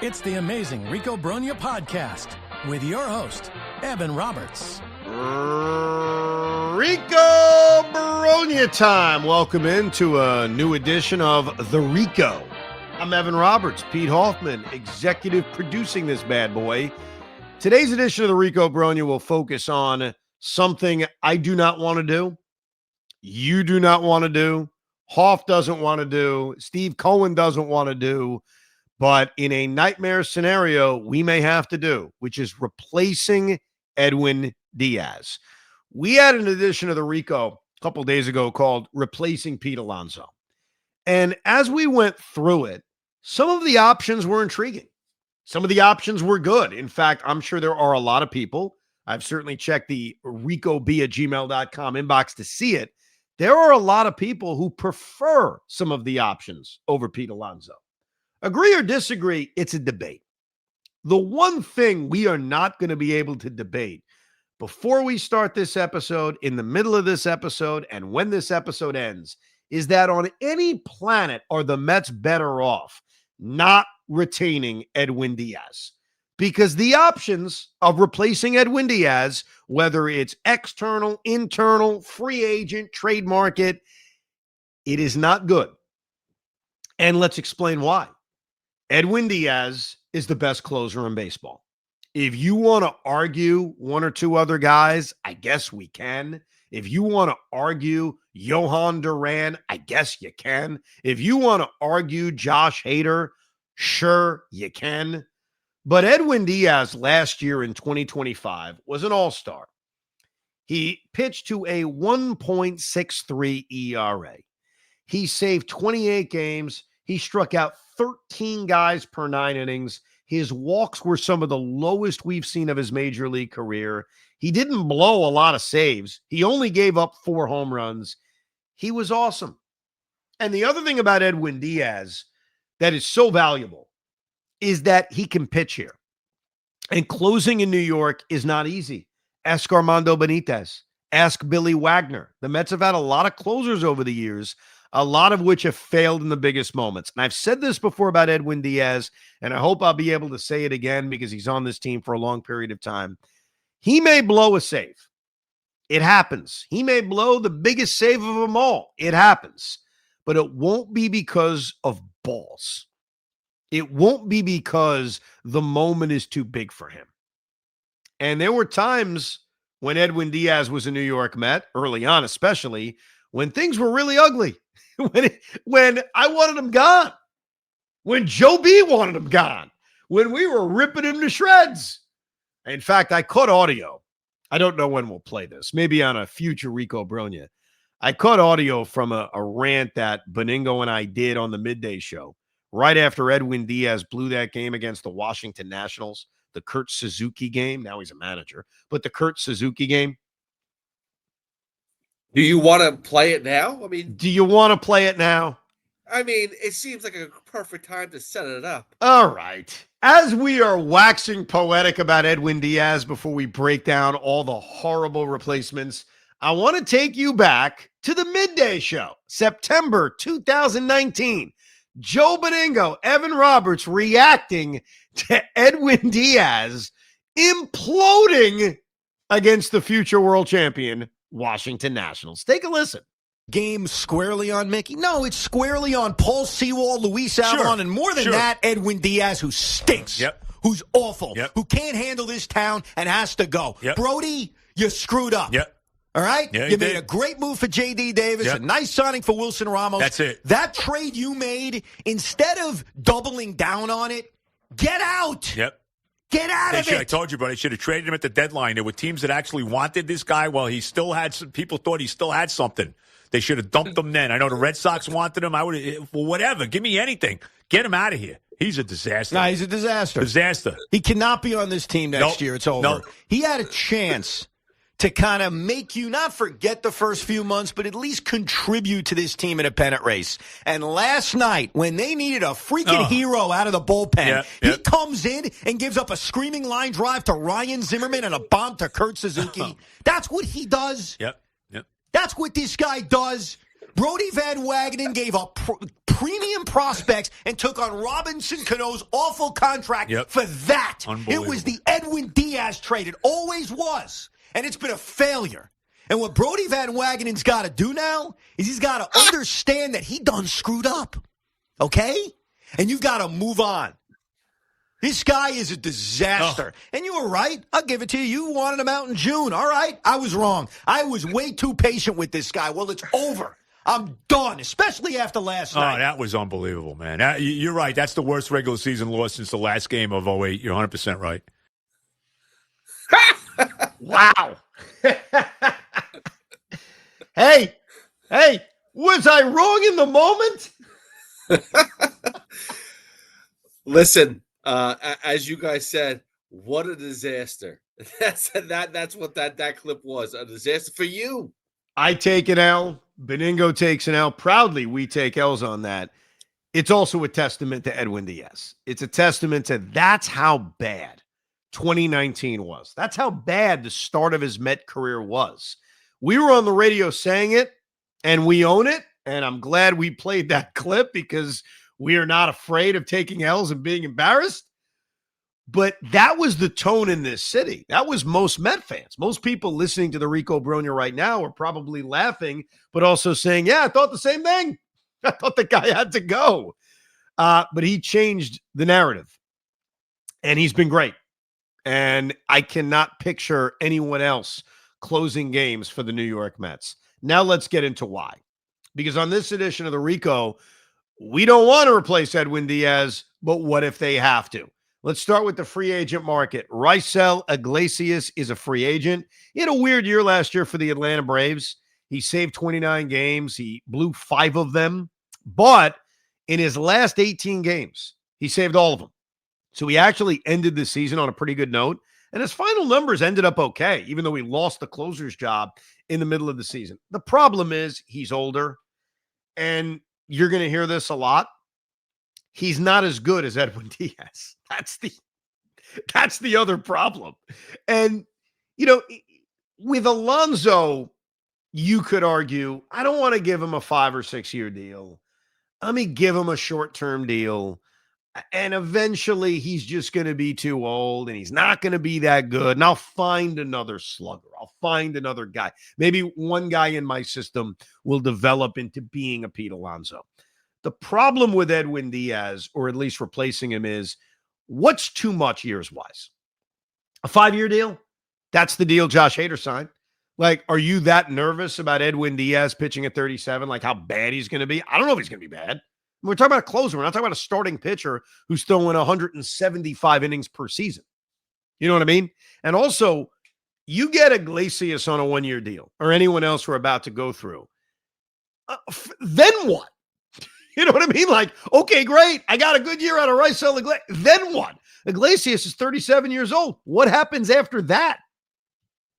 It's the amazing Rico Brogna podcast with your host, Evan Roberts. Rico Brogna time. Welcome into a new edition of The Rico. I'm Evan Roberts, Pete Hoffman, executive producing this bad boy. Today's edition of The Rico Brogna will focus on something I do not want to do, you do not want to do, Hoff doesn't want to do, Steve Cohen doesn't want to do, but in a nightmare scenario, we may have to do, which is replacing Edwin Diaz. We had an edition of the Rico a couple days ago called Replacing Pete Alonso. And as we went through it, some of the options were intriguing. Some of the options were good. In fact, I'm sure there are a lot of people. I've certainly checked the ricob@gmail.com inbox to see it. There are a lot of people who prefer some of the options over Pete Alonso. Agree or disagree, it's a debate. The one thing we are not going to be able to debate before we start this episode, in the middle of this episode, and when this episode ends, is that on any planet are the Mets better off not retaining Edwin Diaz? Because the options of replacing Edwin Diaz, whether it's external, internal, free agent, trade market, it is not good. And let's explain why. Edwin Diaz is the best closer in baseball. If you want to argue one or two other guys, I guess we can. If you want to argue Johan Duran, I guess you can. If you want to argue Josh Hader, sure you can. But Edwin Diaz last year in 2025 was an all-star. He pitched to a 1.63 ERA. He saved 28 games. He struck out 13 guys per 9 innings. His walks were some of the lowest we've seen of his major league career. He didn't blow a lot of saves. He only gave up 4 home runs. He was awesome. And the other thing about Edwin Diaz that is so valuable is that he can pitch here. And closing in New York is not easy. Ask Armando Benitez. Ask Billy Wagner. The Mets have had a lot of closers over the years, a lot of which have failed in the biggest moments. And I've said this before about Edwin Diaz, and I hope I'll be able to say it again because he's on this team for a long period of time. He may blow a save. It happens. He may blow the biggest save of them all. It happens. But it won't be because of balls. It won't be because the moment is too big for him. And there were times when Edwin Diaz was a New York Met, early on especially, when things were really ugly. When I wanted him gone. When Joe B wanted him gone. When we were ripping him to shreds. In fact, I caught audio. I don't know when we'll play this. Maybe on a future Rico Brogna. I caught audio from a rant that Beningo and I did on the midday show right after Edwin Diaz blew that game against the Washington Nationals, the Kurt Suzuki game. Now he's a manager, but the Kurt Suzuki game. Do you want to play it now? Do you want to play it now? It seems like a perfect time to set it up. All right. As we are waxing poetic about Edwin Diaz before we break down all the horrible replacements, I want to take you back to the midday show, September 2019. Joe Beningo, Evan Roberts reacting to Edwin Diaz imploding against the future world champion Washington Nationals. Take a listen. Game squarely on Mickey? No, it's squarely on Paul Sewald, Luis Avalon, and more than that, Edwin Diaz, who stinks, who's awful, who can't handle this town and has to go. Brody, you screwed up. All right? Yeah, you made a great move for J.D. Davis, a nice signing for Wilson Ramos. That's it. That trade you made, instead of doubling down on it, get out. Get out of it. I told you, but I should have traded him at the deadline. There were teams that actually wanted this guy while he still had some. People thought he still had something. They should have dumped him then. I know the Red Sox wanted him. I would have, well, whatever. Give me anything. Get him out of here. He's a disaster. No, he's a disaster. Disaster. He cannot be on this team next year. It's over. Nope. He had a chance to kind of make you not forget the first few months, but at least contribute to this team in a pennant race. And last night, when they needed a freaking hero out of the bullpen, he comes in and gives up a screaming line drive to Ryan Zimmerman and a bomb to Kurt Suzuki. That's what he does. Yep. That's what this guy does. Brody Van Wagenen gave up premium prospects and took on Robinson Cano's awful contract for that. It was the Edwin Diaz trade. It always was. And it's been a failure. And what Brody Van Wagenen's got to do now is he's got to understand that he done screwed up. Okay? And you've got to move on. This guy is a disaster. And you were right. I'll give it to you. You wanted him out in June. All right. I was wrong. I was way too patient with this guy. Well, it's over. I'm done, especially after last night. Oh, that was unbelievable, man. You're right. That's the worst regular season loss since the last game of 08. You're 100% right. Wow. Hey, was I wrong in the moment? Listen, as you guys said, what a disaster. That's what that clip was. A disaster for you. I take an L. Beningo takes an L. Proudly, we take L's on that. It's also a testament to Edwin Diaz. It's a testament to that's how bad 2019 was. That's how bad the start of his Met career was. We were on the radio saying it, and we own it, and I'm glad we played that clip because we are not afraid of taking L's and being embarrassed. But that was the tone in this city. That was most Met fans. Most people listening to the Rico Brogna right now are probably laughing, but also saying, yeah, I thought the same thing. I thought the guy had to go. But he changed the narrative, and he's been great. And I cannot picture anyone else closing games for the New York Mets. Now let's get into why. Because on this edition of the Rico, we don't want to replace Edwin Diaz, but what if they have to? Let's start with the free agent market. Raisel Iglesias is a free agent. He had a weird year last year for the Atlanta Braves. He saved 29 games. He blew 5 of them. But in his last 18 games, he saved all of them. So he actually ended the season on a pretty good note. And his final numbers ended up okay, even though he lost the closer's job in the middle of the season. The problem is he's older, and you're going to hear this a lot. He's not as good as Edwin Diaz. That's the other problem. And, you know, with Alonso, you could argue, I don't want to give him a 5 or 6 year deal. Let me give him a short-term deal. And eventually he's just going to be too old and he's not going to be that good. And I'll find another slugger. I'll find another guy. Maybe one guy in my system will develop into being a Pete Alonso. The problem with Edwin Diaz, or at least replacing him, is what's too much years-wise? A 5-year deal? That's the deal Josh Hader signed. Like, are you that nervous about Edwin Diaz pitching at 37? Like, how bad he's going to be? I don't know if he's going to be bad. We're talking about a closer. We're not talking about a starting pitcher who's throwing 175 innings per season. You know what I mean? And also, you get Iglesias on a 1-year deal, or anyone else we're about to go through. Then what? You know what I mean? Like, okay, great. I got a good year out of Raisel Iglesias. Then what? Iglesias is 37 years old. What happens after that?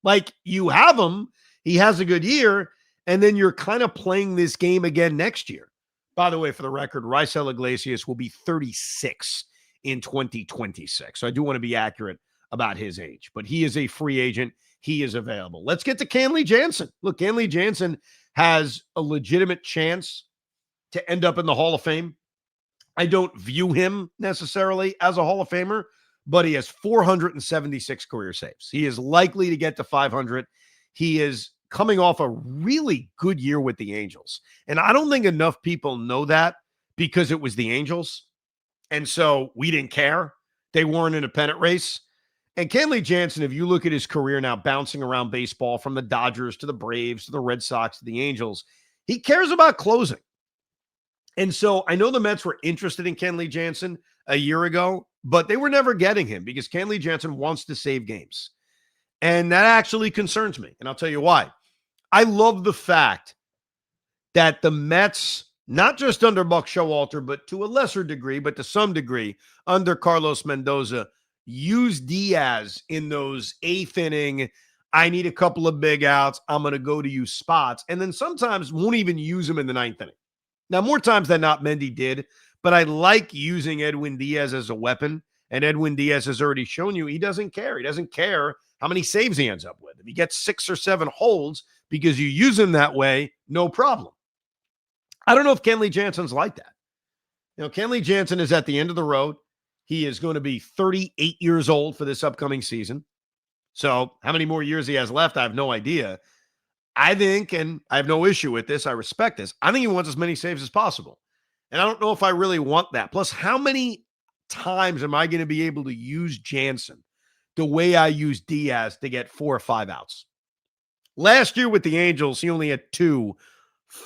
Like, you have him. He has a good year. And then you're kind of playing this game again next year. By the way, for the record, Raisel Iglesias will be 36 in 2026. So I do want to be accurate about his age. But he is a free agent. He is available. Let's get to Kenley Jansen. Look, Kenley Jansen has a legitimate chance to end up in the Hall of Fame. I don't view him necessarily as a Hall of Famer, but he has 476 career saves. He is likely to get to 500. He is coming off a really good year with the Angels. And I don't think enough people know that because it was the Angels. And so we didn't care. They weren't in a pennant race. And Kenley Jansen, if you look at his career now bouncing around baseball from the Dodgers to the Braves to the Red Sox to the Angels, he cares about closing. And so I know the Mets were interested in Kenley Jansen a year ago, but they were never getting him because Kenley Jansen wants to save games. And that actually concerns me. And I'll tell you why. I love the fact that the Mets, not just under Buck Showalter, but to a lesser degree, but to some degree, under Carlos Mendoza, use Diaz in those 8th inning, I need a couple of big outs, I'm going to go to you spots, and then sometimes won't even use him in the 9th inning. Now, more times than not, Mendy did, but I like using Edwin Diaz as a weapon, and Edwin Diaz has already shown you he doesn't care. He doesn't care how many saves he ends up with. If he gets 6 or 7 holds because you use him that way, no problem. I don't know if Kenley Jansen's like that. Kenley Jansen is at the end of the road. He is going to be 38 years old for this upcoming season. So how many more years he has left, I have no idea. I think, and I have no issue with this, I respect this, I think he wants as many saves as possible. And I don't know if I really want that. Plus, how many times am I going to be able to use Jansen the way I use Diaz to get 4 or 5 outs? Last year with the Angels, he only had 2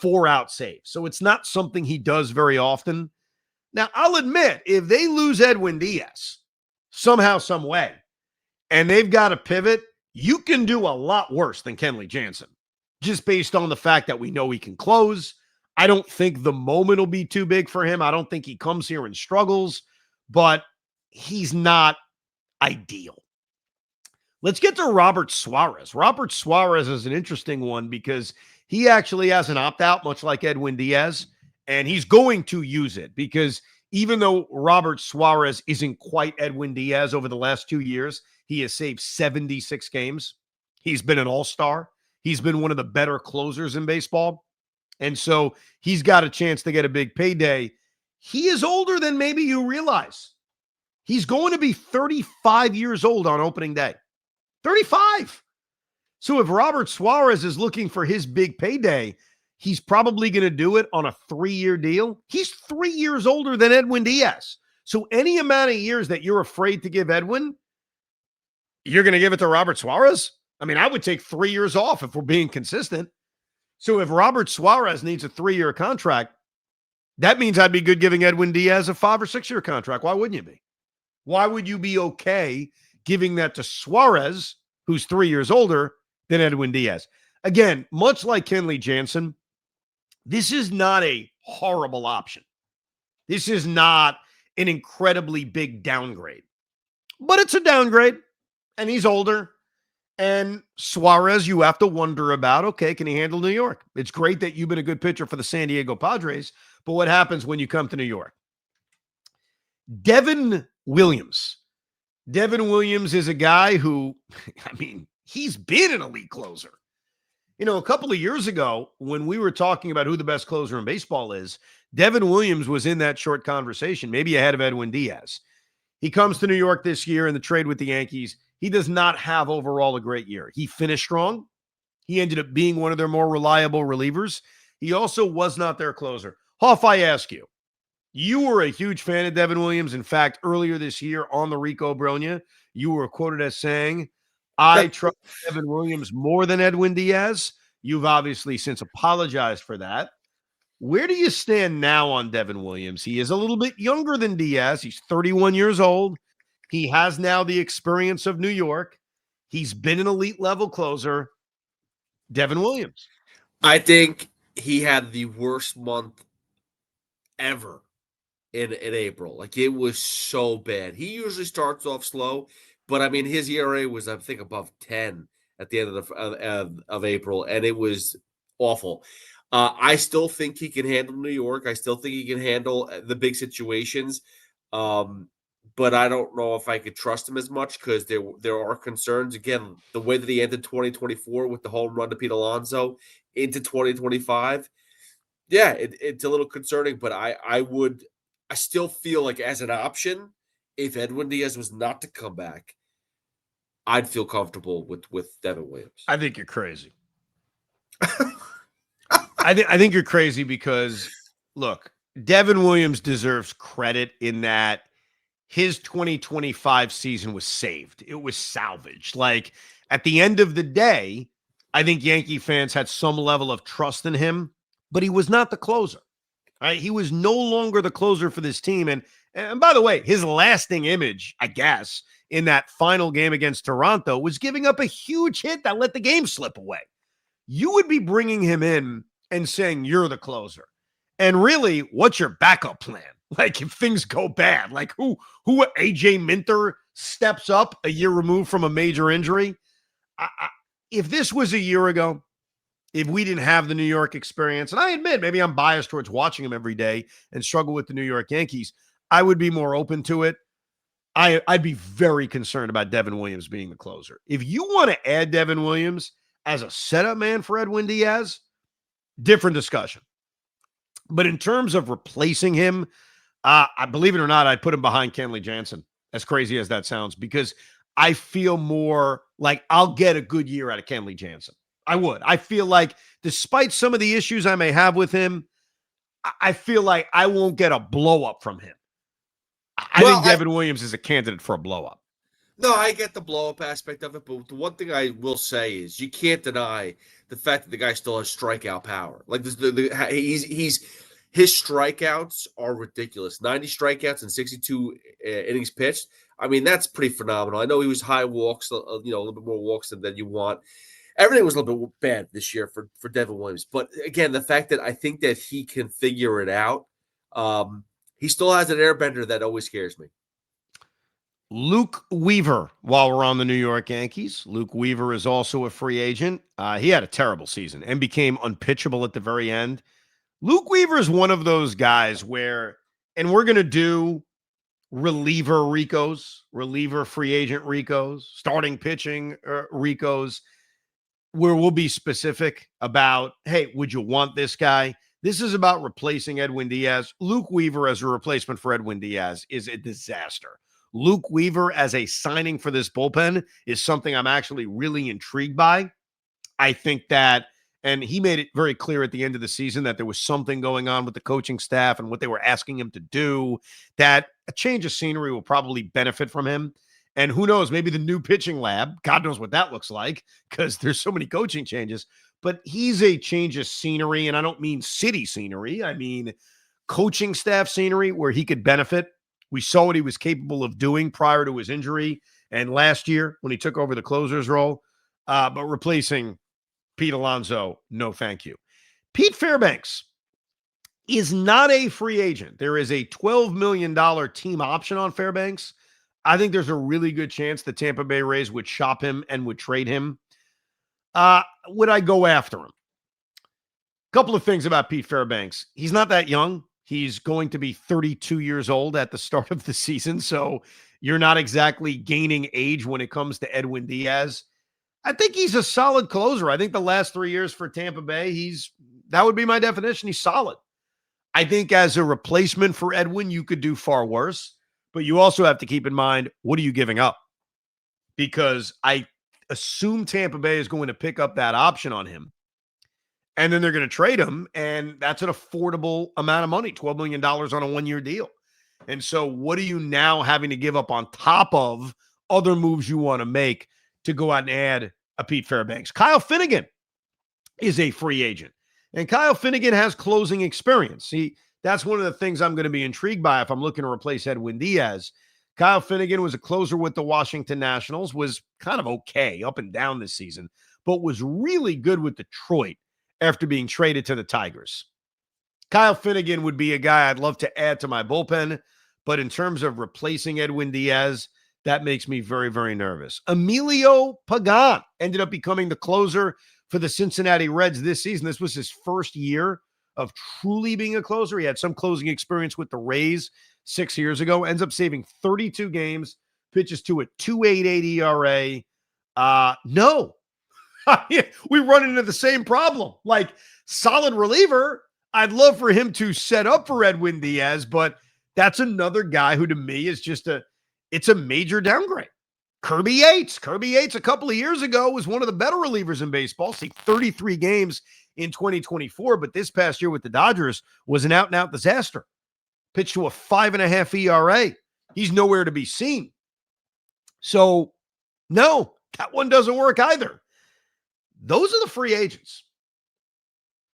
4-out saves. So it's not something he does very often. Now, I'll admit, if they lose Edwin Diaz somehow, some way, and they've got to pivot, you can do a lot worse than Kenley Jansen, just based on the fact that we know he can close. I don't think the moment will be too big for him. I don't think he comes here and struggles, but he's not ideal. Let's get to Robert Suarez. Robert Suarez is an interesting one because he actually has an opt-out, much like Edwin Diaz, and he's going to use it because even though Robert Suarez isn't quite Edwin Diaz over the last 2 years, he has saved 76 games. He's been an all-star. He's been one of the better closers in baseball. And so he's got a chance to get a big payday. He is older than maybe you realize. He's going to be 35 years old on opening day. 35. So if Robert Suarez is looking for his big payday, he's probably going to do it on a 3-year deal. He's 3 years older than Edwin Diaz. So any amount of years that you're afraid to give Edwin, you're going to give it to Robert Suarez? I mean, I would take 3 years off if we're being consistent. So if Robert Suarez needs a 3-year contract, that means I'd be good giving Edwin Diaz a 5 or 6 year contract. Why wouldn't you be? Why would you be okay giving that to Suarez, who's 3 years older than Edwin Diaz? Again, much like Kenley Jansen, this is not a horrible option. This is not an incredibly big downgrade, but it's a downgrade, and he's older. And Suarez, you have to wonder about, okay, can he handle New York? It's great that you've been a good pitcher for the San Diego Padres, but what happens when you come to New York? Devin Williams. Devin Williams is a guy who, I mean, he's been an elite closer. A couple of years ago, when we were talking about who the best closer in baseball is, Devin Williams was in that short conversation, maybe ahead of Edwin Diaz. He comes to New York this year in the trade with the Yankees. He does not have overall a great year. He finished strong. He ended up being one of their more reliable relievers. He also was not their closer. Hoff, I ask you, you were a huge fan of Devin Williams. In fact, earlier this year on the Rico Brogna, you were quoted as saying, I trust Devin Williams more than Edwin Diaz. You've obviously since apologized for that. Where do you stand now on Devin Williams? He is a little bit younger than Diaz. He's 31 years old. He has now the experience of New York. He's been an elite level closer. Devin Williams. I think he had the worst month ever in April. Like, it was so bad. He usually starts off slow, but I mean, his ERA was, I think, above 10 at the end of April, and it was awful. I still think he can handle New York. I still think he can handle the big situations. But I don't know if I could trust him as much because there are concerns. Again, the way that he ended 2024 with the home run to Pete Alonso into 2025, yeah, it's a little concerning. But I still feel like as an option, if Edwin Diaz was not to come back, I'd feel comfortable with Devin Williams. I think you're crazy. I think you're crazy because, look, Devin Williams deserves credit in that his 2025 season was saved. It was salvaged. Like, at the end of the day, I think Yankee fans had some level of trust in him, but he was not the closer. Right? He was no longer the closer for this team. And by the way, his lasting image, I guess, in that final game against Toronto was giving up a huge hit that let the game slip away. You would be bringing him in and saying you're the closer. And really, what's your backup plan? Like, if things go bad, like who AJ Minter steps up a year removed from a major injury? If this was a year ago, if we didn't have the New York experience, and I admit maybe I'm biased towards watching them every day and struggle with the New York Yankees, I would be more open to it. I'd be very concerned about Devin Williams being the closer. If you want to add Devin Williams as a setup man for Edwin Diaz, different discussion. But in terms of replacing him, I believe it or not, I'd put him behind Kenley Jansen, as crazy as that sounds, because I feel more like I'll get a good year out of Kenley Jansen. I would. I feel like despite some of the issues I may have with him, I feel like I won't get a blow up from him. I think Devin Williams is a candidate for a blow up. No, I get the blow up aspect of it, but the one thing I will say is you can't deny the fact that the guy still has strikeout power. Like this, his strikeouts are ridiculous. 90 strikeouts and 62 innings pitched. I mean, that's pretty phenomenal. I know he was high walks, a little bit more walks than you want. Everything was a little bit bad this year for Devin Williams. But again, the fact that I think that he can figure it out, he still has an airbender that always scares me. Luke Weaver, while we're on the New York Yankees, Luke Weaver is also a free agent. He had a terrible season and became unpitchable at the very end. Luke Weaver is one of those guys where, and we're going to do reliever Ricos, reliever free agent Ricos, starting pitching Ricos, where we'll be specific about, hey, would you want this guy? This is about replacing Edwin Diaz. Luke Weaver as a replacement for Edwin Diaz is a disaster. Luke Weaver as a signing for this bullpen is something I'm actually really intrigued by. I think that, and he made it very clear at the end of the season that there was something going on with the coaching staff and what they were asking him to do, that a change of scenery will probably benefit from him. And who knows, maybe the new pitching lab, God knows what that looks like because there's so many coaching changes, but he's a change of scenery. And I don't mean city scenery. I mean coaching staff scenery where he could benefit. We saw what he was capable of doing prior to his injury and last year when he took over the closer's role. But replacing Pete Alonso, no thank you. Pete Fairbanks is not a free agent. There is a $12 million team option on Fairbanks. I think there's a really good chance the Tampa Bay Rays would shop him and would trade him. Would I go after him? A couple of things about Pete Fairbanks. He's not that young. He's going to be 32 years old at the start of the season, so you're not exactly gaining age when it comes to Edwin Diaz. I think he's a solid closer. I think the last 3 years for Tampa Bay, that would be my definition. He's solid. I think as a replacement for Edwin, you could do far worse, but you also have to keep in mind, what are you giving up? Because I assume Tampa Bay is going to pick up that option on him. And then they're going to trade him, and that's an affordable amount of money, $12 million on a one-year deal. And so what are you now having to give up on top of other moves you want to make to go out and add a Pete Fairbanks? Kyle Finnegan is a free agent, and Kyle Finnegan has closing experience. That's one of the things I'm going to be intrigued by if I'm looking to replace Edwin Diaz. Kyle Finnegan was a closer with the Washington Nationals, was kind of okay up and down this season, but was really good with Detroit after being traded to the Tigers. Kyle Finnegan would be a guy I'd love to add to my bullpen, but in terms of replacing Edwin Diaz, that makes me very, very nervous. Emilio Pagan ended up becoming the closer for the Cincinnati Reds this season. This was his first year of truly being a closer. He had some closing experience with the Rays 6 years ago, ends up saving 32 games, pitches to a 2.88 ERA. No. We run into the same problem. Like, solid reliever, I'd love for him to set up for Edwin Diaz, but that's another guy who to me is just it's a major downgrade. Kirby Yates a couple of years ago was one of the better relievers in baseball. See, 33 games in 2024, but this past year with the Dodgers was an out-and-out disaster. Pitched to a 5.5 ERA. He's nowhere to be seen. So, no, that one doesn't work either. Those are the free agents.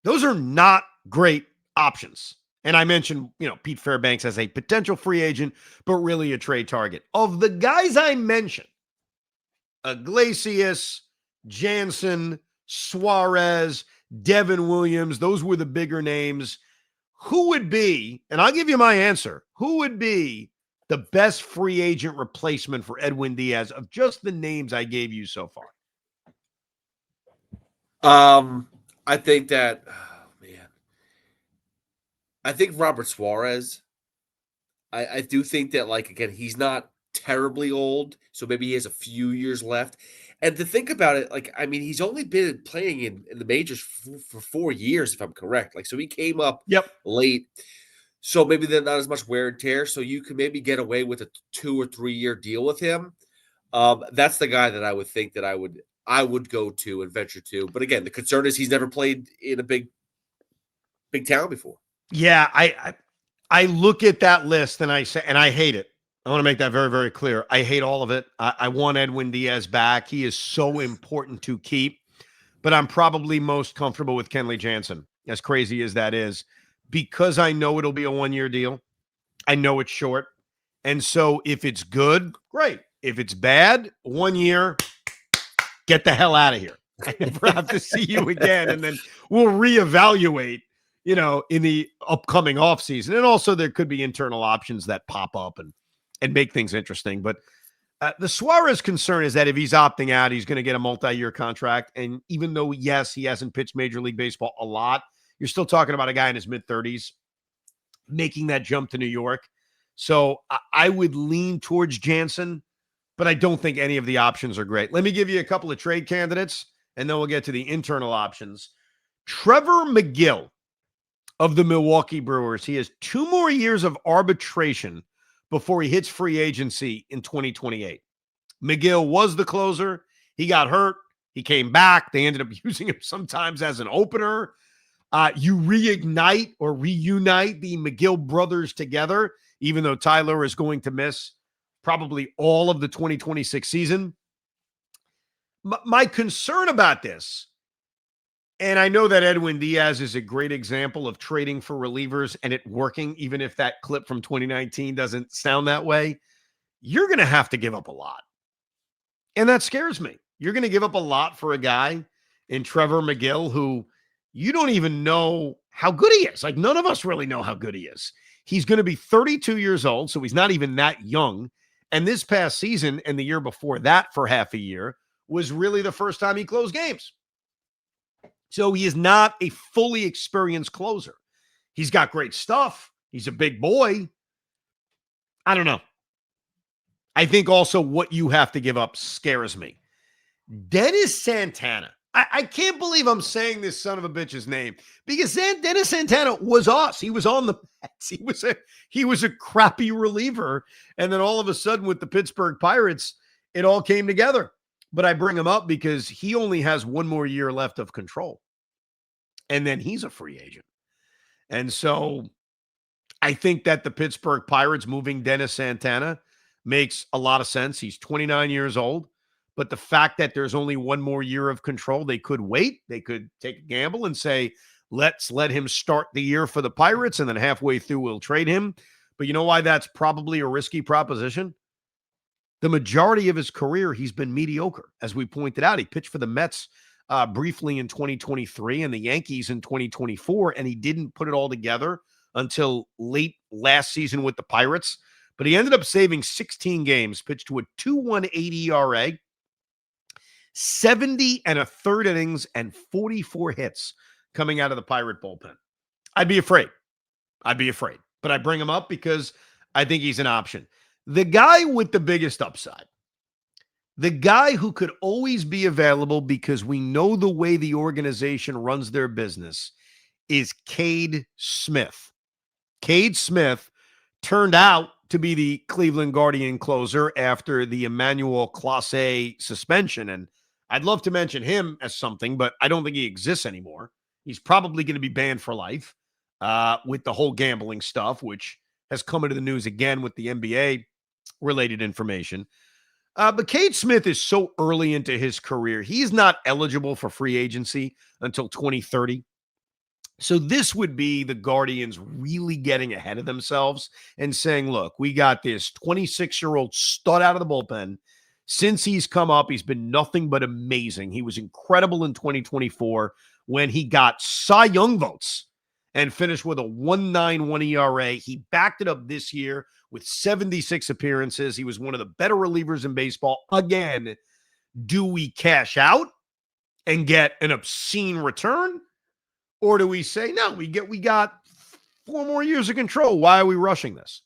Those are not great options. And I mentioned, Pete Fairbanks as a potential free agent, but really a trade target. Of the guys I mentioned, Iglesias, Jansen, Suarez, Devin Williams, those were the bigger names. Who would be, and I'll give you my answer, who would be the best free agent replacement for Edwin Diaz of just the names I gave you so far? I think that, I think Robert Suarez. I do think that, again, he's not terribly old, so maybe he has a few years left. And to think about it, like, I mean, he's only been playing in the majors for 4 years, if I'm correct. Like, so he came up Yep. late. So maybe there's not as much wear and tear. So you can maybe get away with a 2 or 3 year deal with him. That's the guy that I would think that I would go to and venture to. But again, the concern is he's never played in a big town before. Yeah, I look at that list and I say, and I hate it. I want to make that very, very clear. I hate all of it. I want Edwin Diaz back. He is so important to keep, but I'm probably most comfortable with Kenley Jansen, as crazy as that is, because I know it'll be a 1-year deal. I know it's short. And so if it's good, great. If it's bad, 1 year, get the hell out of here. I never have to see you again. And then we'll reevaluate, in the upcoming offseason. And also there could be internal options that pop up and make things interesting. But the Suarez concern is that if he's opting out, he's going to get a multi-year contract. And even though, yes, he hasn't pitched Major League Baseball a lot, you're still talking about a guy in his mid-30s making that jump to New York. So I would lean towards Jansen, but I don't think any of the options are great. Let me give you a couple of trade candidates, and then we'll get to the internal options. Trevor Megill of the Milwaukee Brewers. He has 2 more years of arbitration before he hits free agency in 2028. Megill was the closer. He got hurt. He came back. They ended up using him sometimes as an opener. You reignite or reunite the Megill brothers together, even though Tyler is going to miss probably all of the 2026 season. My concern about this, and I know that Edwin Diaz is a great example of trading for relievers and it working, even if that clip from 2019 doesn't sound that way, you're going to have to give up a lot. And that scares me. You're going to give up a lot for a guy in Trevor Megill who you don't even know how good he is. Like, none of us really know how good he is. He's going to be 32 years old, so he's not even that young. And this past season and the year before that for half a year was really the first time he closed games. So he is not a fully experienced closer. He's got great stuff. He's a big boy. I don't know. I think also what you have to give up scares me. Dennis Santana. I can't believe I'm saying this son of a bitch's name because Dennis Santana was us. He was on the Mets. He was a crappy reliever. And then all of a sudden with the Pittsburgh Pirates, it all came together. But I bring him up because he only has 1 more year left of control. And then he's a free agent. And so I think that the Pittsburgh Pirates moving Dennis Santana makes a lot of sense. He's 29 years old. But the fact that there's only 1 more year of control, they could wait. They could take a gamble and say, let's let him start the year for the Pirates, and then halfway through we'll trade him. But you know why that's probably a risky proposition? The majority of his career, he's been mediocre. As we pointed out, he pitched for the Mets briefly in 2023 and the Yankees in 2024, and he didn't put it all together until late last season with the Pirates. But he ended up saving 16 games, pitched to a 2.18 ERA, 70 1/3 innings, and 44 hits coming out of the Pirate bullpen. I'd be afraid. But I bring him up because I think he's an option. The guy with the biggest upside, the guy who could always be available because we know the way the organization runs their business, is Cade Smith. Cade Smith turned out to be the Cleveland Guardian closer after the Emmanuel Clase suspension. And I'd love to mention him as something, but I don't think he exists anymore. He's probably going to be banned for life with the whole gambling stuff, which has come into the news again with the NBA-related information. But Cade Smith is so early into his career. He's not eligible for free agency until 2030. So this would be the Guardians really getting ahead of themselves and saying, look, we got this 26-year-old stud out of the bullpen. Since he's come up, he's been nothing but amazing. He was incredible in 2024 when he got Cy Young votes and finished with a 1.91 ERA. He backed it up this year with 76 appearances. He was one of the better relievers in baseball. Again, do we cash out and get an obscene return? Or do we say, no, we got 4 more years of control. Why are we rushing this?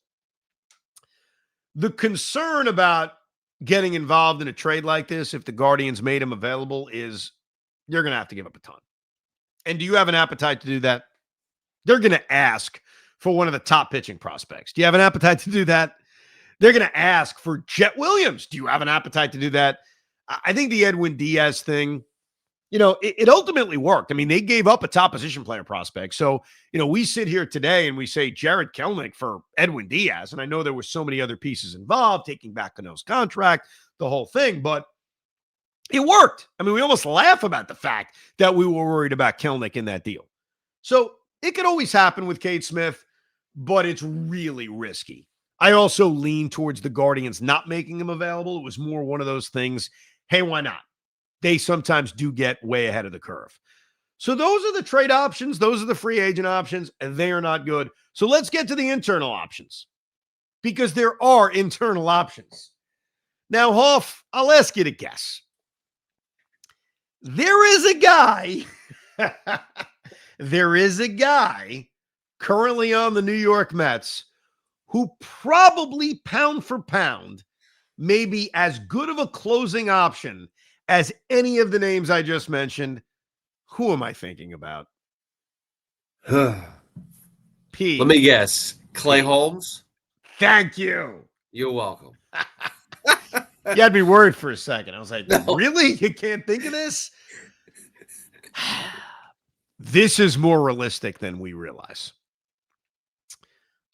The concern about getting involved in a trade like this, if the Guardians made him available, is you're going to have to give up a ton. And do you have an appetite to do that? They're going to ask for one of the top pitching prospects. Do you have an appetite to do that? They're going to ask for Jet Williams. Do you have an appetite to do that? I think the Edwin Diaz thing, it ultimately worked. I mean, they gave up a top position player prospect. So, we sit here today and we say Jared Kelenic for Edwin Diaz. And I know there were so many other pieces involved, taking back Cano's contract, the whole thing, but it worked. I mean, we almost laugh about the fact that we were worried about Kelenic in that deal. So it could always happen with Cade Smith, but it's really risky. I also lean towards the Guardians not making him available. It was more one of those things. Hey, why not? They sometimes do get way ahead of the curve. So those are the trade options. Those are the free agent options, and they are not good. So let's get to the internal options, because there are internal options. Now, Hoff, I'll ask you to guess. There is a guy currently on the New York Mets who probably pound for pound may be as good of a closing option as any of the names I just mentioned. Who am I thinking about? P. Let me guess. Klay Holmes? Thank you. You're welcome. You had me worried for a second. I was like, No. Really? You can't think of this? This is more realistic than we realize.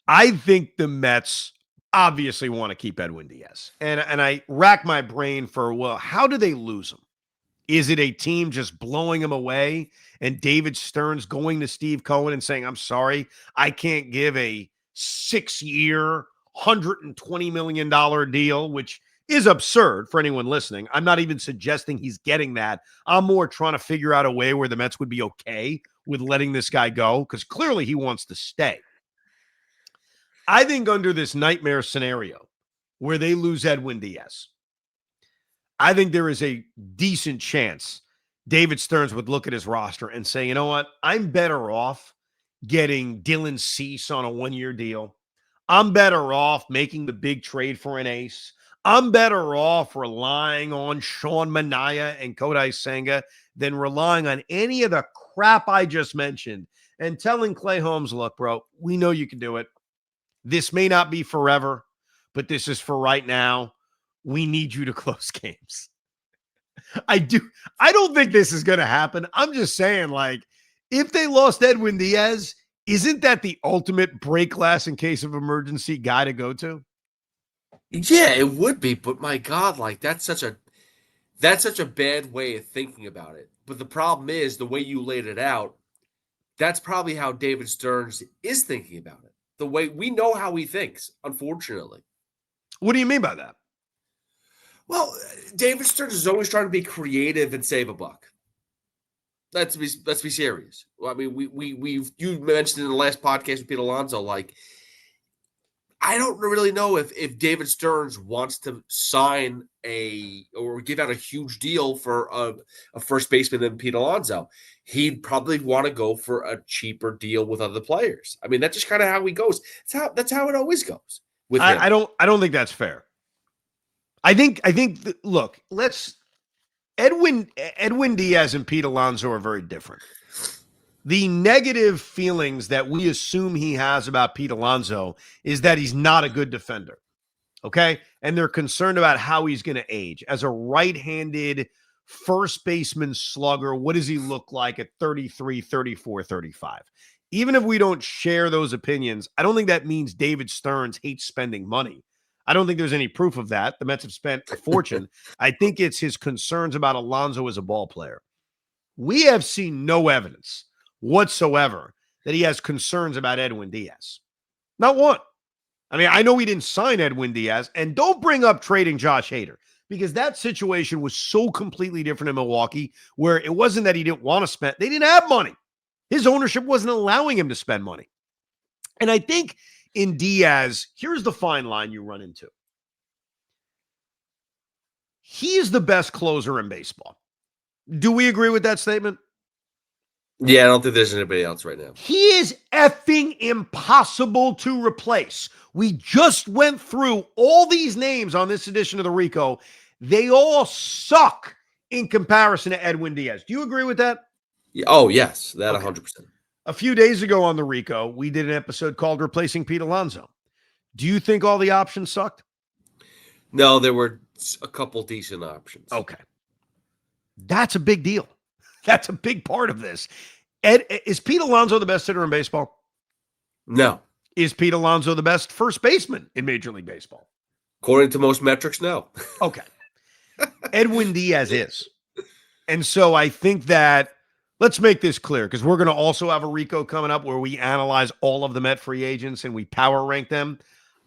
I think the Mets obviously want to keep Edwin Diaz. And I rack my brain for, well, how do they lose him? Is it a team just blowing him away and David Stearns going to Steve Cohen and saying, I'm sorry, I can't give a 6-year, $120 million deal, which is absurd for anyone listening. I'm not even suggesting he's getting that. I'm more trying to figure out a way where the Mets would be okay with letting this guy go, because clearly he wants to stay. I think under this nightmare scenario where they lose Edwin Diaz, I think there is a decent chance David Stearns would look at his roster and say, you know what? I'm better off getting Dylan Cease on a 1-year deal. I'm better off making the big trade for an ace. I'm better off relying on Sean Manaea and Kodai Senga than relying on any of the crap I just mentioned and telling Klay Holmes, look, bro, we know you can do it. This may not be forever, but this is for right now. We need you to close games. I don't think this is going to happen. I'm just saying, like, if they lost Edwin Diaz, isn't that the ultimate break glass in case of emergency guy to go to? Yeah, it would be, but my God, like that's such a bad way of thinking about it. But the problem is the way you laid it out, that's probably how David Stearns is thinking about it. The way we know how he thinks, unfortunately. What do you mean by that? Well, David Stearns is always trying to be creative and save a buck. Let's be serious. Well, I mean, you mentioned in the last podcast with Pete Alonso, like, I don't really know if David Stearns wants to sign or give out a huge deal for a first baseman than Pete Alonso. He'd probably want to go for a cheaper deal with other players. I mean, that's just kind of how he goes. That's how it always goes with him. I don't think that's fair. I think look, Edwin Diaz and Pete Alonso are very different. The negative feelings that we assume he has about Pete Alonso is that he's not a good defender. Okay. And they're concerned about how he's going to age as a right-handed first baseman slugger. What does he look like at 33, 34, 35? Even if we don't share those opinions, I don't think that means David Stearns hates spending money. I don't think there's any proof of that. The Mets have spent a fortune. I think it's his concerns about Alonso as a ball player. We have seen no evidence whatsoever that he has concerns about Edwin Diaz. Not one. I mean, I know he didn't sign Edwin Diaz, and don't bring up trading Josh Hader, because that situation was so completely different in Milwaukee, where it wasn't that he didn't want to spend. They didn't have money. His ownership wasn't allowing him to spend money. And I think in Diaz, here's the fine line you run into. He is the best closer in baseball. Do we agree with that statement? Yeah, I don't think there's anybody else right now. He is effing impossible to replace. We just went through all these names on this edition of the Rico. They all suck in comparison to Edwin Diaz. Do you agree with that? Yeah. Oh, yes, that Okay. 100%. A few days ago on the Rico, we did an episode called Replacing Pete Alonso. Do you think all the options sucked? No, there were a couple decent options. Okay. That's a big deal. That's a big part of this. Ed, is Pete Alonso the best hitter in baseball? No. Is Pete Alonso the best first baseman in Major League Baseball? According to most metrics, no. Okay. Edwin Diaz is. And so I think that, let's make this clear, because we're going to also have a Rico coming up where we analyze all of the Met free agents and we power rank them.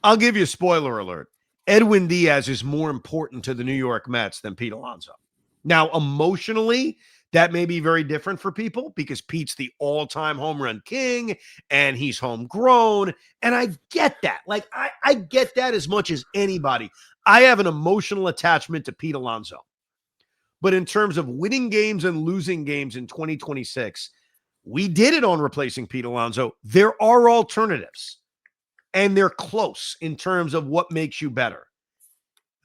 I'll give you a spoiler alert. Edwin Diaz is more important to the New York Mets than Pete Alonso. Now, emotionally, that may be very different for people because Pete's the all-time home run king and he's homegrown. And I get that. Like, I get that as much as anybody. I have an emotional attachment to Pete Alonso. But in terms of winning games and losing games in 2026, we did it on replacing Pete Alonso. There are alternatives, and they're close in terms of what makes you better.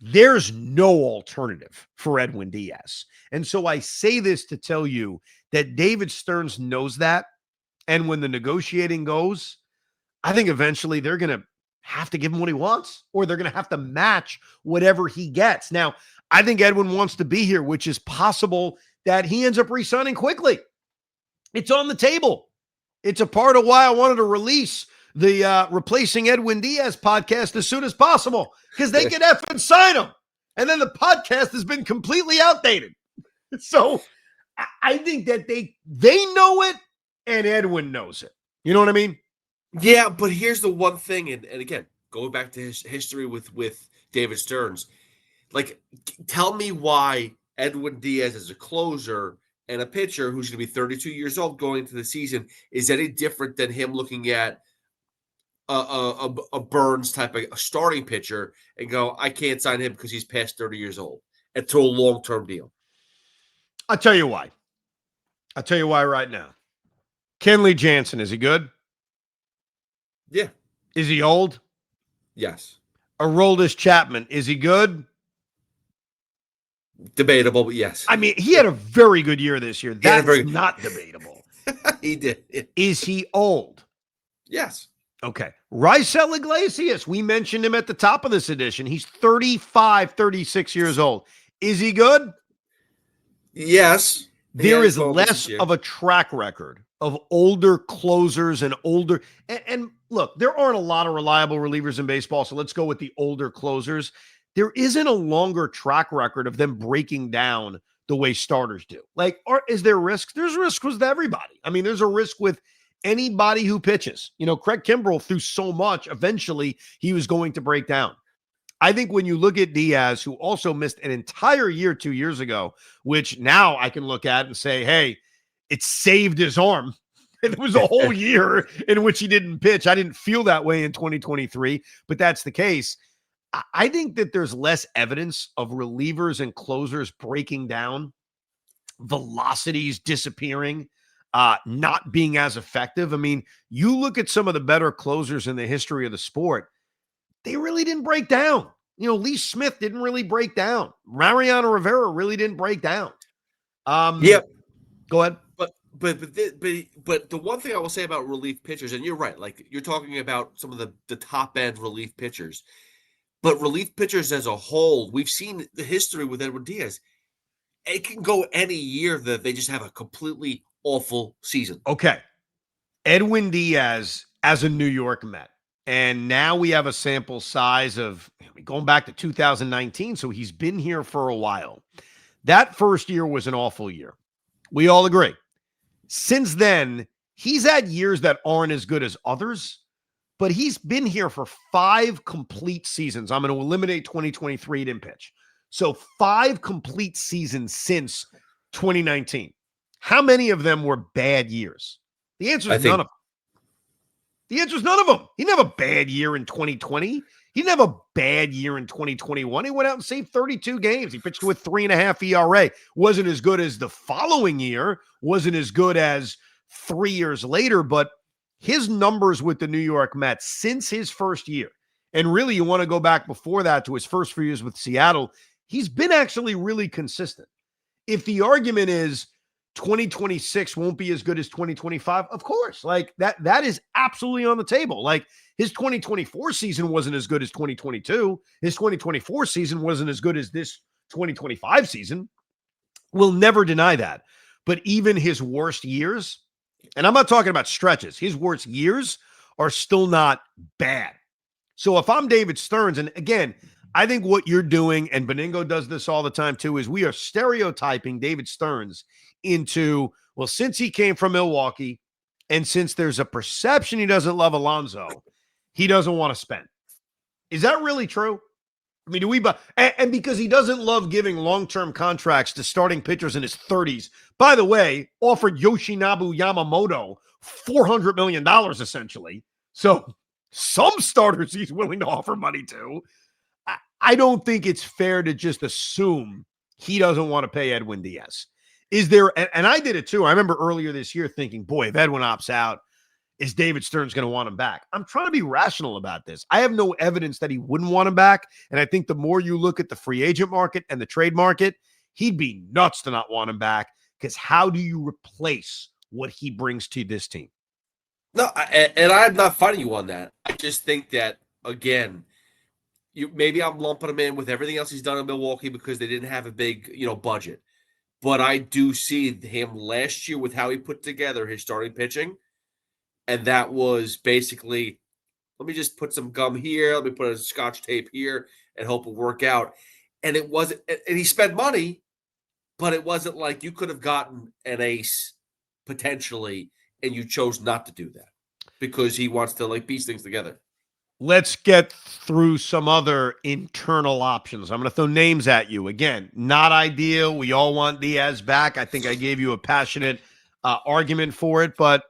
There's no alternative for Edwin Diaz. And so I say this to tell you that David Stearns knows that. And when the negotiating goes, I think eventually they're going to have to give him what he wants, or they're going to have to match whatever he gets. Now, I think Edwin wants to be here, which is possible that he ends up re-signing quickly. It's on the table. It's a part of why I wanted to release the Replacing Edwin Diaz podcast as soon as possible, because they could effing sign him. And then the podcast has been completely outdated. So I think that they know it and Edwin knows it. You know what I mean? Yeah, but here's the one thing, and again, going back to his history with David Stearns, like, tell me why Edwin Diaz as a closer and a pitcher who's going to be 32 years old going into the season is any different than him looking at a Burns type of a starting pitcher and go, I can't sign him because he's past 30 years old and to a long-term deal. I'll tell you why. I'll tell you why right now. Kenley Jansen, is he good? Yeah. Is he old? Yes. Aroldis Chapman, is he good? Debatable, but yes. I mean, he had a very good year this year. That's not debatable. He did. Yeah. Is he old? Yes. Okay. Raisel Iglesias, we mentioned him at the top of this edition. He's 35, 36 years old. Is he good? Yes. There is less of a track record of older closers and older. And look, there aren't a lot of reliable relievers in baseball, so let's go with the older closers. There isn't a longer track record of them breaking down the way starters do. Like, is there risk? There's risks with everybody. I mean, there's a risk with anybody who pitches. You know, Craig Kimbrell threw so much, eventually he was going to break down. I think when you look at Diaz, who also missed an entire year 2 years ago, which now I can look at and say, hey, it saved his arm. It was a whole year in which he didn't pitch. I didn't feel that way in 2023, but that's the case. I think that there's less evidence of relievers and closers breaking down, velocities disappearing, not being as effective. I mean, you look at some of the better closers in the history of the sport, they really didn't break down. You know, Lee Smith didn't really break down. Mariano Rivera really didn't break down. Yep. Go ahead. But the one thing I will say about relief pitchers, and you're right, like you're talking about some of the top end relief pitchers, but relief pitchers as a whole, we've seen the history with Edwin Diaz. It can go any year that they just have a completely awful season. Okay. Edwin Diaz as a New York Met. And now we have a sample size of going back to 2019. So he's been here for a while. That first year was an awful year. We all agree. Since then, he's had years that aren't as good as others, but he's been here for 5 complete seasons. I'm going to eliminate 2023, didn't pitch. So 5 complete seasons since 2019. How many of them were bad years? The answer is none of them. The answer is none of them. He didn't have a bad year in 2020. He didn't have a bad year in 2021. He went out and saved 32 games. He pitched with 3.5 ERA. Wasn't as good as the following year. Wasn't as good as 3 years later, but his numbers with the New York Mets since his first year, and really you want to go back before that to his first few years with Seattle, he's been actually really consistent. If the argument is 2026 won't be as good as 2025, of course, like that is absolutely on the table. Like his 2024 season wasn't as good as 2022. His 2024 season wasn't as good as this 2025 season. We'll never deny that. But even his worst years, and I'm not talking about stretches, his worst years are still not bad. So if I'm David Stearns, and again, I think what you're doing, and Beningo does this all the time too, is we are stereotyping David Stearns into, well, since he came from Milwaukee, and since there's a perception he doesn't love Alonso, he doesn't want to spend. Is that really true? I mean, do we buy? And because he doesn't love giving long-term contracts to starting pitchers in his 30s. By the way, offered Yoshinobu Yamamoto $400 million essentially. So some starters he's willing to offer money to. I don't think it's fair to just assume he doesn't want to pay Edwin Diaz. Is there, and I did it too. I remember earlier this year thinking, boy, if Edwin opts out, is David Stearns going to want him back? I'm trying to be rational about this. I have no evidence that he wouldn't want him back. And I think the more you look at the free agent market and the trade market, he'd be nuts to not want him back, because how do you replace what he brings to this team? No, and I'm not fighting you on that. I just think that, again, maybe I'm lumping him in with everything else he's done in Milwaukee because they didn't have a big, budget. But I do see him last year with how he put together his starting pitching. And that was basically, let me just put some gum here, let me put a scotch tape here and hope it'll work out. And it wasn't, and he spent money, but it wasn't like you could have gotten an ace potentially, and you chose not to do that because he wants to piece things together. Let's get through some other internal options. I'm going to throw names at you. Again, not ideal. We all want Diaz back. I think I gave you a passionate argument for it, but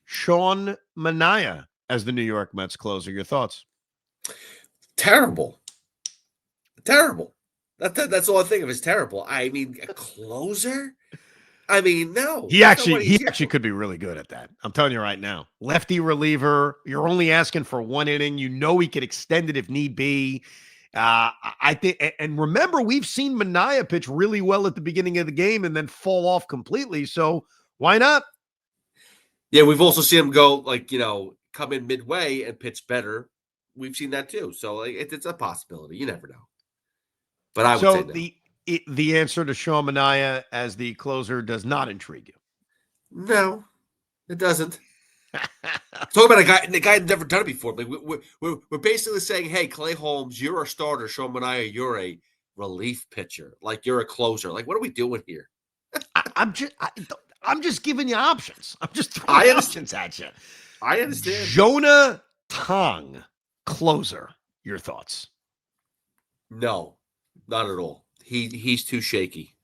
Sean Manaea as the New York Mets closer. Your thoughts? Terrible. That's all I think of is terrible. I mean, a closer? I mean, no. He actually could be really good at that. I'm telling you right now. Lefty reliever. You're only asking for one inning. You know he could extend it if need be. I think, and remember, we've seen Manaea pitch really well at the beginning of the game and then fall off completely. So why not? Yeah, we've also seen him go come in midway and pitch better. We've seen that too. So it's a possibility. You never know. But I would say no. The answer to Sean Manaea as the closer does not intrigue you. No, it doesn't. Talk about a guy never done it before. We're basically saying, hey, Klay Holmes, you're a starter. Sean Manaea, you're a relief pitcher. You're a closer. What are we doing here? I'm just giving you options. I'm just throwing options at you. I understand. Jonah Tong, closer. Your thoughts? No, not at all. He's too shaky.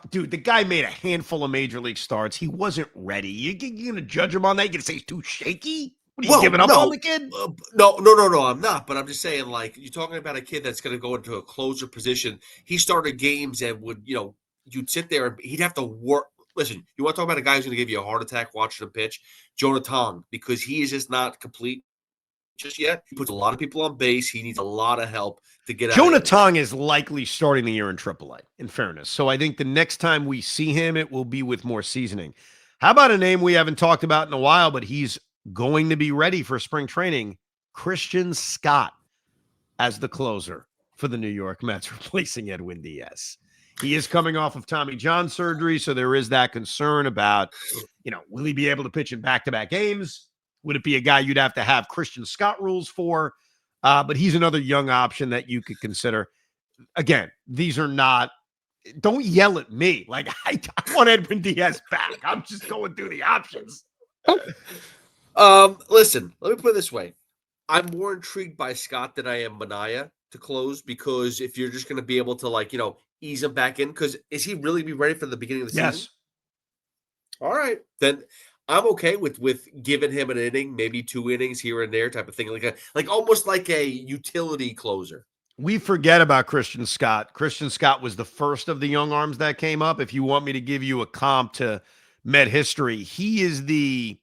Dude, the guy made a handful of major league starts. He wasn't ready. You're going to judge him on that? You're going to say he's too shaky? What are you giving up on the kid? No, I'm not. But I'm just saying, you're talking about a kid that's going to go into a closer position. He started games and would, you'd sit there and he'd have to work. Listen, you want to talk about a guy who's going to give you a heart attack watching him pitch? Jonah Tong, because he is just not complete just yet. He puts a lot of people on base. He needs a lot of help to get out. Jonah Tong is likely starting the year in AAA, in fairness. So I think the next time we see him, it will be with more seasoning. How about a name we haven't talked about in a while, but he's going to be ready for spring training? Christian Scott as the closer for the New York Mets, replacing Edwin Diaz. He is coming off of Tommy John surgery, so there is that concern about, will he be able to pitch in back-to-back games? Would it be a guy you'd have to have Christian Scott rules for? But he's another young option that you could consider. Again, these are not – don't yell at me. I want Edwin Diaz back. I'm just going through the options. Listen, let me put it this way. I'm more intrigued by Scott than I am Manaea to close, because if you're just going to be able to, ease him back in, because is he really be ready for the beginning of the season? Yes. All right. Then I'm okay with giving him an inning, maybe 2 innings here and there type of thing, almost like a utility closer. We forget about Christian Scott. Christian Scott was the first of the young arms that came up. If you want me to give you a comp to Met history. He is the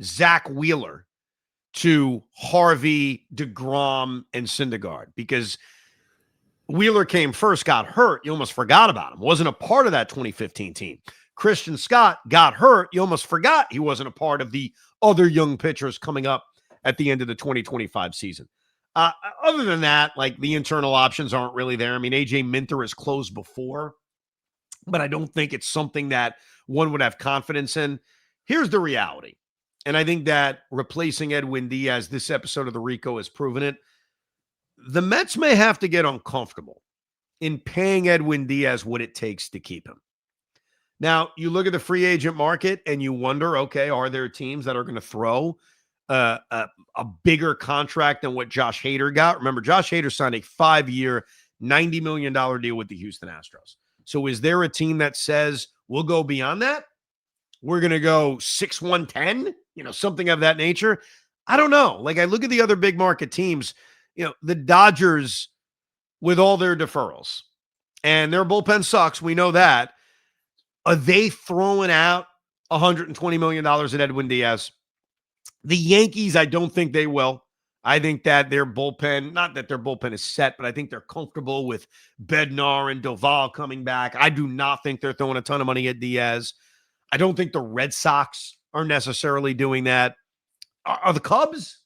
Zach Wheeler to Harvey, DeGrom, and Syndergaard, because Wheeler came first, got hurt. You almost forgot about him. Wasn't a part of that 2015 team. Christian Scott got hurt. You almost forgot he wasn't a part of the other young pitchers coming up at the end of the 2025 season. Other than that, like, the internal options aren't really there. I mean, AJ Minter has closed before, but I don't think it's something that one would have confidence in. Here's the reality. And I think that replacing Edwin Diaz, this episode of the Rico has proven it. The Mets may have to get uncomfortable in paying Edwin Diaz what it takes to keep him. Now, you look at the free agent market and you wonder, okay, are there teams that are going to throw a bigger contract than what Josh Hader got? Remember, Josh Hader signed a 5-year, $90 million deal with the Houston Astros. So is there a team that says, we'll go beyond that? We're going to go 6-1-10, something of that nature? I don't know. Like, I look at the other big market teams, the Dodgers with all their deferrals, and their bullpen sucks. We know that. Are they throwing out $120 million at Edwin Diaz? The Yankees, I don't think they will. I think that their bullpen, not that their bullpen is set, but I think they're comfortable with Bednar and Doval coming back. I do not think they're throwing a ton of money at Diaz. I don't think the Red Sox are necessarily doing that. Are the Cubs?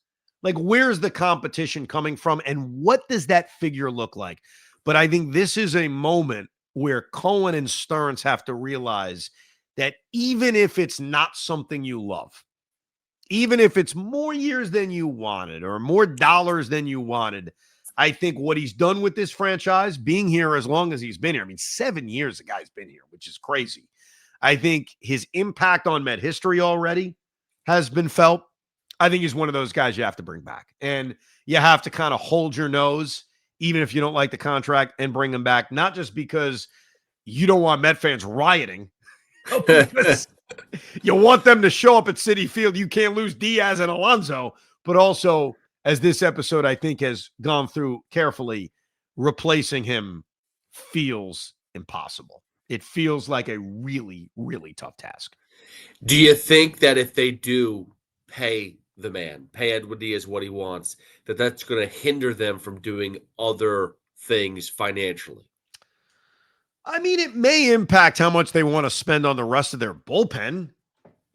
Like, where's the competition coming from, and what does that figure look like? But I think this is a moment where Cohen and Stearns have to realize that even if it's not something you love, even if it's more years than you wanted or more dollars than you wanted, I think what he's done with this franchise, being here as long as he's been here, I mean, 7 years the guy's been here, which is crazy. I think his impact on Met history already has been felt. I think he's one of those guys you have to bring back. And you have to kind of hold your nose, even if you don't like the contract, and bring him back, not just because you don't want Met fans rioting, because you want them to show up at Citi Field. You can't lose Diaz and Alonso, but also, as this episode, I think, has gone through carefully, replacing him feels impossible. It feels like a really, really tough task. Do you think that if they do pay the man, pay Edwin Diaz what he wants, that's going to hinder them from doing other things financially? I mean, it may impact how much they want to spend on the rest of their bullpen.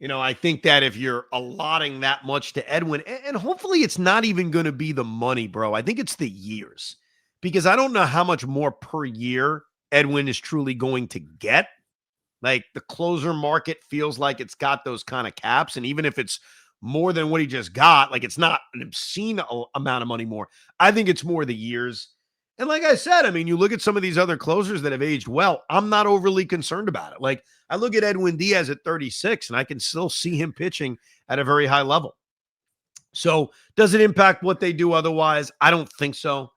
I think that if you're allotting that much to Edwin, and hopefully it's not even going to be the money, bro. I think it's the years, because I don't know how much more per year Edwin is truly going to get. Like, the closer market feels like it's got those kind of caps. And even if it's more than what he just got, like, it's not an obscene amount of money more. I think it's more the years. And like I said, I mean, you look at some of these other closers that have aged well, I'm not overly concerned about it. Like, I look at Edwin Diaz at 36, and I can still see him pitching at a very high level. So does it impact what they do otherwise? I don't think so,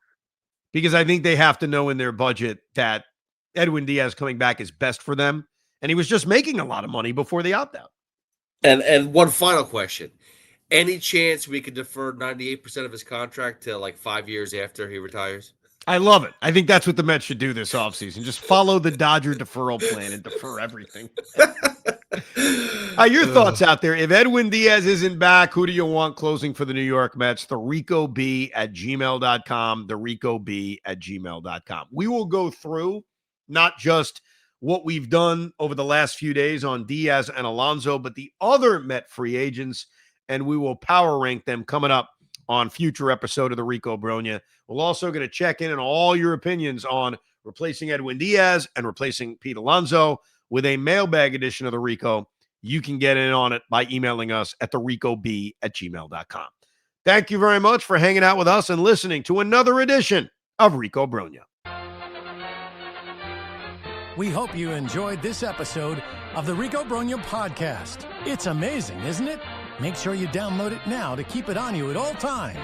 because I think they have to know in their budget that Edwin Diaz coming back is best for them. And he was just making a lot of money before the opt-out. And one final question. Any chance we could defer 98% of his contract to like 5 years after he retires? I love it. I think that's what the Mets should do this offseason. Just follow the Dodger deferral plan and defer everything. Your thoughts out there. If Edwin Diaz isn't back, who do you want closing for the New York Mets? The RicoB@gmail.com. The RicoB@gmail.com. We will go through not just what we've done over the last few days on Diaz and Alonso, but the other Met free agents, and we will power rank them coming up on future episode of the Rico Brogna. We're also going to check in on all your opinions on replacing Edwin Diaz and replacing Pete Alonso with a mailbag edition of the Rico. You can get in on it by emailing us at thericob@gmail.com. Thank you very much for hanging out with us and listening to another edition of Rico Brogna. We hope you enjoyed this episode of the Rico Brogna podcast. It's amazing, isn't it? Make sure you download it now to keep it on you at all times.